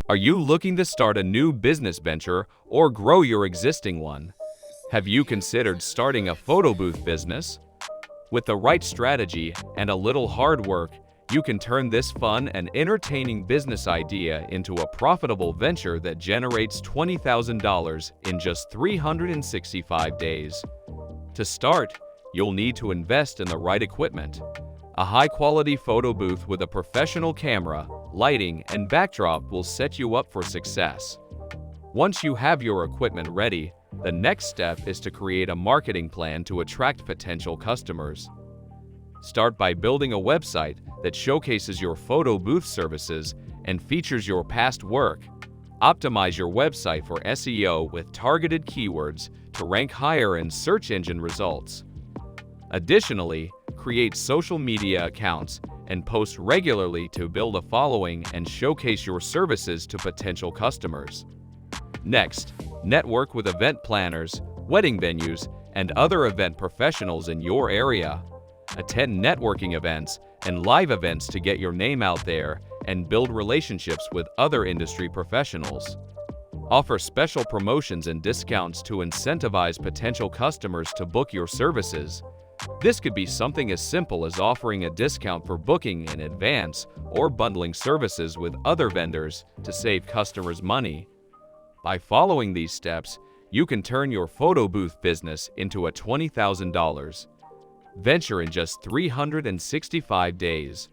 Are you looking to start a new business venture or grow your existing one? Have you considered starting a photo booth business? With the right strategy and a little hard work, you can turn this fun and entertaining business idea into a profitable venture that generates $20,000 in just 365 days. To start, you'll need to invest in the right equipment. A high-quality photo booth with a professional camera, lighting, and backdrop will set you up for success. Once you have your equipment ready, the next step is to create a marketing plan to attract potential customers. Start by building a website that showcases your photo booth services and features your past work. Optimize your website for SEO with targeted keywords to rank higher in search engine results. Additionally, create social media accounts and post regularly to build a following and showcase your services to potential customers. Next, network with event planners, wedding venues, and other event professionals in your area. Attend networking events and live events to get your name out there and build relationships with other industry professionals. Offer special promotions and discounts to incentivize potential customers to book your services. This could be something as simple as offering a discount for booking in advance or bundling services with other vendors to save customers money. By following these steps, you can turn your photo booth business into a $20,000 venture in just 365 days.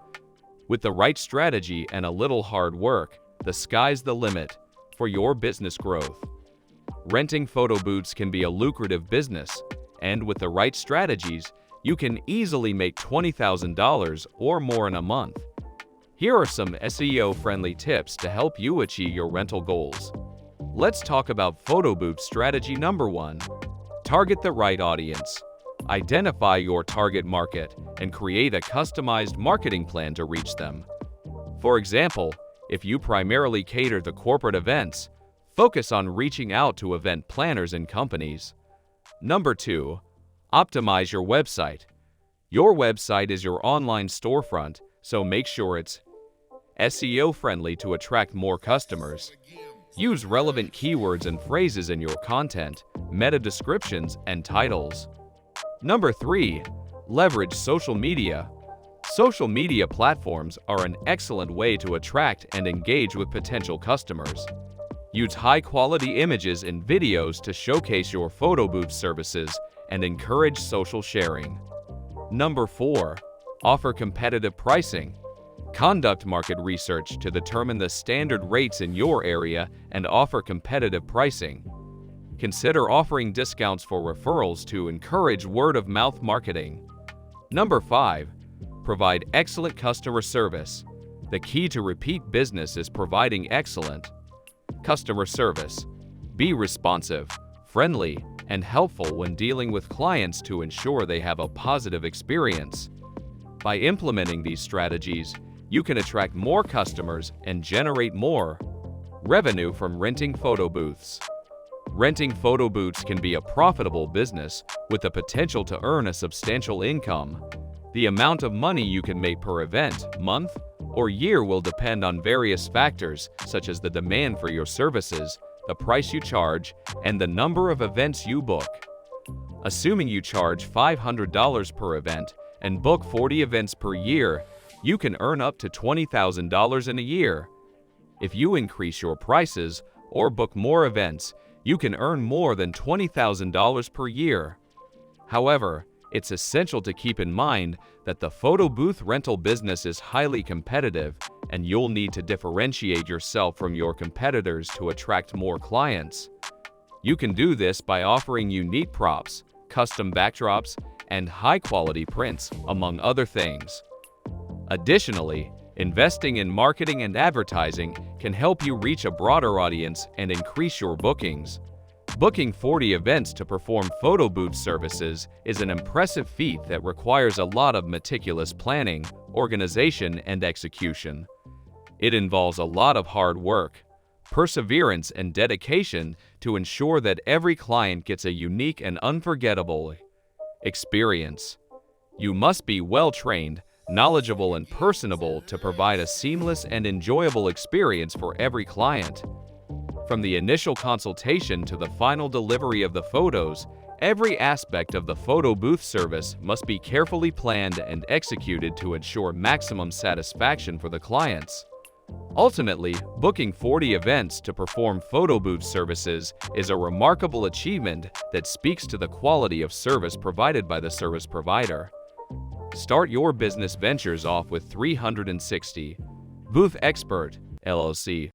With the right strategy and a little hard work, the sky's the limit for your business growth. Renting photo booths can be a lucrative business, and with the right strategies, you can easily make $20,000 or more in a month. Here are some SEO-friendly tips to help you achieve your rental goals. Let's talk about photo booth strategy number 1. Target the right audience. Identify your target market and create a customized marketing plan to reach them. For example, if you primarily cater to corporate events, focus on reaching out to event planners and companies. Number 2. Optimize your website. Your website is your online storefront, so make sure it's SEO-friendly to attract more customers. Use relevant keywords and phrases in your content, meta descriptions, and titles. Number 3. Leverage social media. Social media platforms are an excellent way to attract and engage with potential customers. Use high-quality images and videos to showcase your photo booth services and encourage social sharing. Number 4. Offer competitive pricing. Conduct market research to determine the standard rates in your area and offer competitive pricing. Consider offering discounts for referrals to encourage word-of-mouth marketing. Number 5. Provide excellent customer service. The key to repeat business is providing excellent customer service. Be responsive, friendly, and helpful when dealing with clients to ensure they have a positive experience. By implementing these strategies, you can attract more customers and generate more revenue from renting photo booths. Renting photo booths can be a profitable business with the potential to earn a substantial income. The amount of money you can make per event, month, or year will depend on various factors such as the demand for your services, the price you charge, and the number of events you book. Assuming you charge $500 per event and book 40 events per year, you can earn up to $20,000 in a year. If you increase your prices or book more events, you can earn more than $20,000 per year. However, it's essential to keep in mind that the photo booth rental business is highly competitive, and you'll need to differentiate yourself from your competitors to attract more clients. You can do this by offering unique props, custom backdrops, and high-quality prints, among other things. Additionally, investing in marketing and advertising can help you reach a broader audience and increase your bookings. Booking 40 events to perform photo booth services is an impressive feat that requires a lot of meticulous planning, organization, and execution. It involves a lot of hard work, perseverance, and dedication to ensure that every client gets a unique and unforgettable experience. You must be well-trained, knowledgeable and personable to provide a seamless and enjoyable experience for every client. From the initial consultation to the final delivery of the photos, every aspect of the photo booth service must be carefully planned and executed to ensure maximum satisfaction for the clients. Ultimately, booking 40 events to perform photo booth services is a remarkable achievement that speaks to the quality of service provided by the service provider. Start your business ventures off with 360. Booth Expert, LLC.